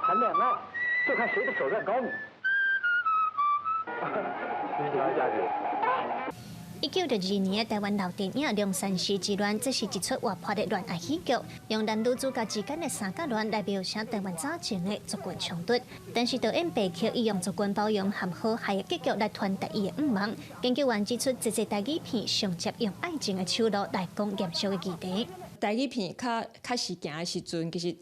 谈恋爱就看谁的手段高明。1912年的台湾老电影《龙山寺之乱》，这是一出活泼的恋爱喜剧，用男女主角之间的三角恋来描写台湾早前的族群冲突。但是导演白桥以用族群包容和和谐的结局来传达伊的不满。研究员指出，这些台语片上接用爱情的手路来讲严肃的议题。台语片较实行的时阵，其实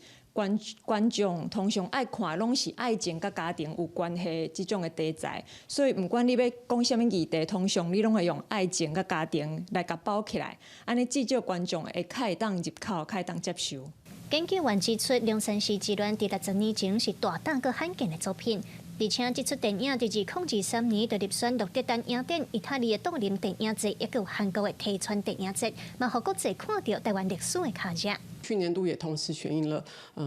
观众通常爱看拢是爱情甲家庭有关系即种的题材，所以不管你要讲什么议题，通常你拢会用爱情甲家庭来甲包起来，安尼至少观众会较会当入口，较会当接受。研究员指出，《龙山寺之乱》伫60年前是大胆佮罕见的作品。而且，这出电影在2023年就入选鹿特丹影展、意大利的杜林电影节，以及韩国的提川电影节，嘛，互国际看到台湾历史的卡价。去年度也同时选映了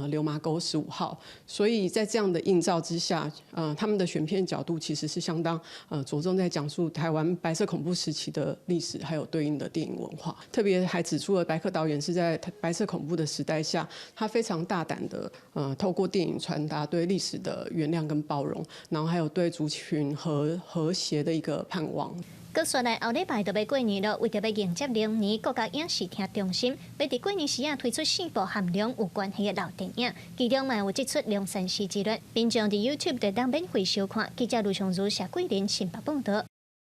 流麻沟15号，所以在这样的映照之下，他们的选片角度其实是相当着重在讲述台湾白色恐怖时期的历史，还有对应的电影文化。特别还指出了白客导演是在白色恐怖的时代下，他非常大胆的透过电影传达对历史的原谅跟包容，然后还有对族群和谐的一个盼望。佮说来，后礼拜就要过年了，为着要迎接龙年，国家影视厅中心要伫过年时啊推出4部和龙有关系的老电影，其中嘛有这出《龙山寺之乱》，并将伫 YouTube 就当免费收看。记者卢尚如、谢桂林、新北报道。